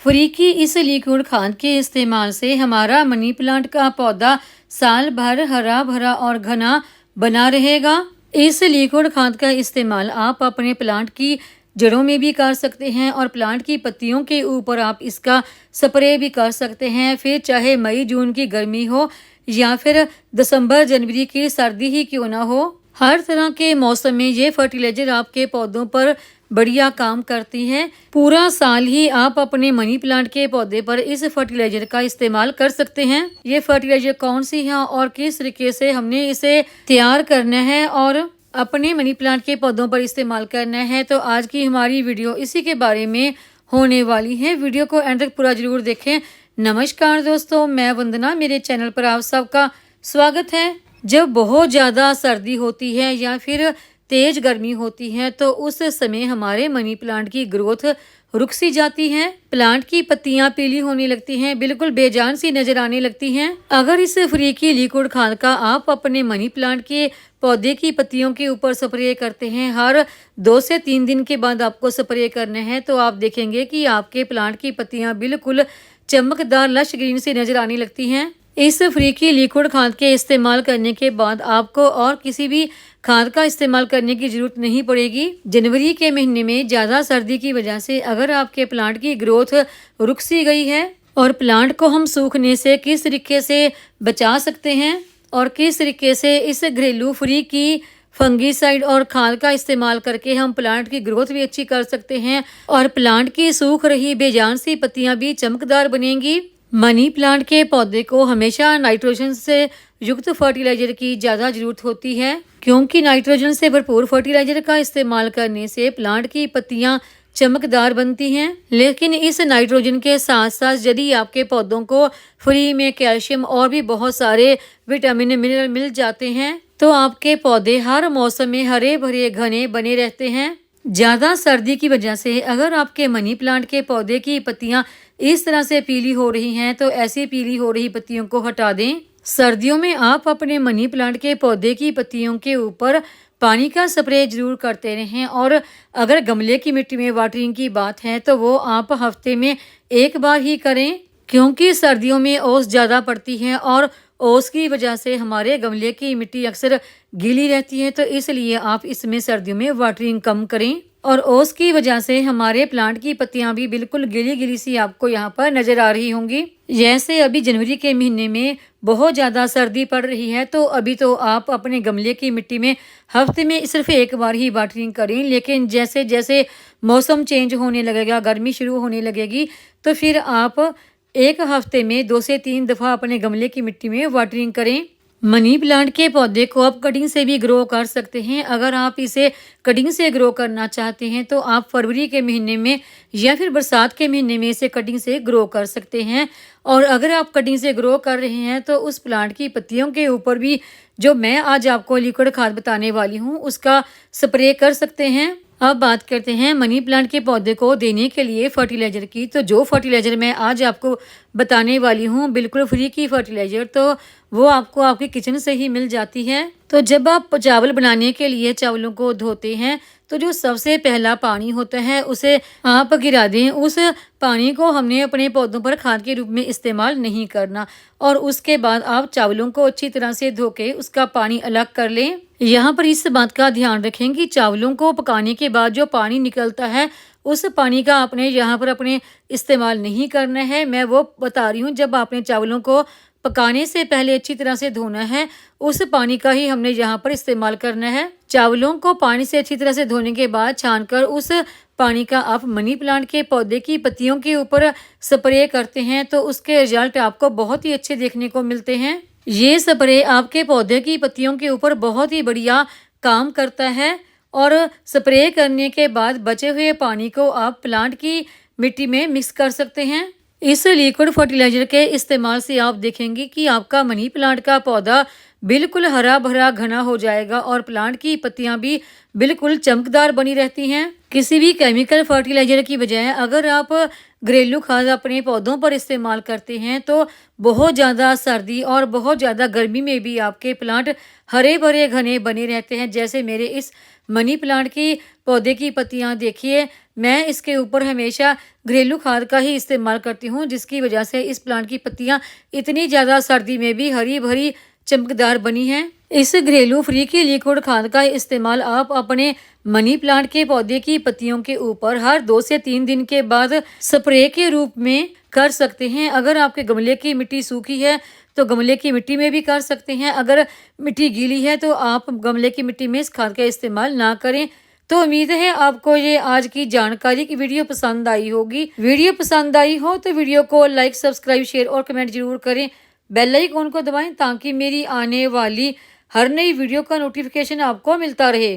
Free की इस liquid खाद के इस्तेमाल से हमारा मनी प्लांट का पौधा साल भर हरा भरा और घना बना रहेगा। इस लिक्विड खाद का इस्तेमाल आप अपने प्लांट की जड़ों में भी कर सकते हैं और प्लांट की पत्तियों के ऊपर आप इसका स्प्रे भी कर सकते हैं। फिर चाहे मई जून की गर्मी हो या फिर दिसंबर जनवरी की सर्दी ही क्यों ना हो, हर तरह के मौसम में ये फर्टिलाइजर आपके पौधों पर बढ़िया काम करती हैं। पूरा साल ही आप अपने मनी प्लांट के पौधे पर इस फर्टिलाइजर का इस्तेमाल कर सकते हैं। ये फर्टिलाइजर कौन सी है और किस तरीके से हमने इसे तैयार करना है और अपने मनी प्लांट के पौधों पर इस्तेमाल करना है, तो आज की हमारी वीडियो इसी के बारे में होने वाली है। वीडियो को एंड तक पूरा जरूर देखें। नमस्कार दोस्तों, मैं वंदना, मेरे चैनल पर आप सबका स्वागत है। जब बहुत ज़्यादा सर्दी होती है या फिर तेज गर्मी होती है तो उस समय हमारे मनी प्लांट की ग्रोथ रुक सी जाती है। प्लांट की पत्तियां पीली होने लगती हैं, बिल्कुल बेजान सी नजर आने लगती हैं। अगर इस फ्री की लिक्विड खाद का आप अपने मनी प्लांट के पौधे की पत्तियों के ऊपर स्प्रे करते हैं, हर 2 से 3 दिन के बाद आपको स्प्रे करना है, तो आप देखेंगे कि आपके प्लांट की पत्तियां बिल्कुल चमकदार लश ग्रीन सी नजर आने लगती हैं। इस फ्री की लिक्विड खाद के इस्तेमाल करने के बाद आपको और किसी भी खाद का इस्तेमाल करने की जरूरत नहीं पड़ेगी। जनवरी के महीने में ज़्यादा सर्दी की वजह से अगर आपके प्लांट की ग्रोथ रुक सी गई है और प्लांट को हम सूखने से किस तरीके से बचा सकते हैं और किस तरीके से इस घरेलू फ्री की फंगीसाइड और खाद का इस्तेमाल करके हम प्लांट की ग्रोथ भी अच्छी कर सकते हैं और प्लांट की सूख रही बेजान सी पत्तियां भी चमकदार बनेंगी। मनी प्लांट के पौधे को हमेशा नाइट्रोजन से युक्त फर्टिलाइजर की ज़्यादा जरूरत होती है, क्योंकि नाइट्रोजन से भरपूर फर्टिलाइजर का इस्तेमाल करने से प्लांट की पत्तियां चमकदार बनती हैं। लेकिन इस नाइट्रोजन के साथ साथ यदि आपके पौधों को फ्री में कैल्शियम और भी बहुत सारे विटामिन मिनरल मिल जाते हैं तो आपके पौधे हर मौसम में हरे भरे घने बने रहते हैं। ज़्यादा सर्दी की वजह से अगर आपके मनी प्लांट के पौधे की पत्तियां इस तरह से पीली हो रही हैं तो ऐसी पीली हो रही पत्तियों को हटा दें। सर्दियों में आप अपने मनी प्लांट के पौधे की पत्तियों के ऊपर पानी का स्प्रे जरूर करते रहें और अगर गमले की मिट्टी में वाटरिंग की बात है तो वो आप हफ्ते में 1 बार ही करें, क्योंकि सर्दियों में ओस ज़्यादा पड़ती है और ओस की वजह से हमारे गमले की मिट्टी अक्सर गीली रहती है, तो इसलिए आप इसमें सर्दियों में वाटरिंग कम करें। और ओस की वजह से हमारे प्लांट की पत्तियां भी बिल्कुल गीली गीली सी आपको यहाँ पर नजर आ रही होंगी। जैसे अभी जनवरी के महीने में बहुत ज़्यादा सर्दी पड़ रही है तो अभी तो आप अपने गमले की मिट्टी में हफ्ते में सिर्फ 1 बार ही वाटरिंग करें, लेकिन जैसे जैसे मौसम चेंज होने लगेगा, गर्मी शुरू होने लगेगी, तो फिर आप 1 हफ्ते में 2 से 3 दफ़ा अपने गमले की मिट्टी में वाटरिंग करें। मनी प्लांट के पौधे को आप कटिंग से भी ग्रो कर सकते हैं। अगर आप इसे कटिंग से ग्रो करना चाहते हैं तो आप फरवरी के महीने में या फिर बरसात के महीने में इसे कटिंग से ग्रो कर सकते हैं। और अगर आप कटिंग से ग्रो कर रहे हैं तो उस प्लांट की पत्तियों के ऊपर भी जो मैं आज आपको लिक्विड खाद बताने वाली हूँ उसका स्प्रे कर सकते हैं। अब बात करते हैं मनी प्लांट के पौधे को देने के लिए फर्टिलाइजर की। तो जो फर्टिलाइजर मैं आज आपको बताने वाली हूँ बिल्कुल फ्री की फर्टिलाइजर, तो वो आपको आपके किचन से ही मिल जाती है। तो जब आप चावल बनाने के लिए चावलों को धोते हैं तो जो सबसे पहला पानी होता है उसे आप गिरा दें। उस पानी को हमने अपने पौधों पर खाद के रूप में इस्तेमाल नहीं करना और उसके बाद आप चावलों को अच्छी तरह से धो के उसका पानी अलग कर लें। यहाँ पर इस बात का ध्यान रखें कि चावलों को पकाने के बाद जो पानी निकलता है उस पानी का आपने यहाँ पर अपने इस्तेमाल नहीं करना है। मैं वो बता रही हूँ, जब आपने चावलों को पकाने से पहले अच्छी तरह से धोना है उस पानी का ही हमने यहाँ पर इस्तेमाल करना है। चावलों को पानी से अच्छी तरह से धोने के बाद छानकर उस पानी का आप मनी प्लांट के पौधे की पत्तियों के ऊपर स्प्रे करते हैं तो उसके रिजल्ट आपको बहुत ही अच्छे देखने को मिलते हैं। ये स्प्रे आपके पौधे की पत्तियों के ऊपर बहुत ही बढ़िया काम करता है और स्प्रे करने के बाद बचे हुए पानी को आप प्लांट की मिट्टी में मिक्स कर सकते हैं। इस लिक्विड फर्टिलाइजर के इस्तेमाल से आप देखेंगे कि आपका मनी प्लांट का पौधा बिल्कुल हरा भरा घना हो जाएगा और प्लांट की पत्तियां भी बिल्कुल चमकदार बनी रहती हैं। किसी भी केमिकल फर्टिलाइजर की बजाय अगर आप घरेलू खाद अपने पौधों पर इस्तेमाल करते हैं तो बहुत ज़्यादा सर्दी और बहुत ज़्यादा गर्मी में भी आपके प्लांट हरे भरे घने बने रहते हैं। जैसे मेरे इस मनी प्लांट की पौधे की पत्तियां देखिए, मैं इसके ऊपर हमेशा घरेलू खाद का ही इस्तेमाल करती हूँ, जिसकी वजह से इस प्लांट की पत्तियाँ इतनी ज़्यादा सर्दी में भी हरी भरी चमकदार बनी हैं। इस घरेलू फ्री की लिक्विड खाद का इस्तेमाल आप अपने मनी प्लांट के पौधे की पत्तियों के ऊपर हर 2 से 3 दिन के बाद स्प्रे के रूप में कर सकते हैं। अगर आपके गमले की मिट्टी सूखी है तो गमले की मिट्टी में भी कर सकते हैं। अगर मिट्टी गीली है तो आप गमले की मिट्टी में इस खाद का इस्तेमाल ना करें। तो उम्मीद है आपको ये आज की जानकारी की वीडियो पसंद आई होगी। वीडियो पसंद आई हो तो वीडियो को लाइक, सब्सक्राइब, शेयर और कमेंट जरूर करें। बेल आइकन को दबाएं ताकि मेरी आने वाली हर नई वीडियो का नोटिफिकेशन आपको मिलता रहे।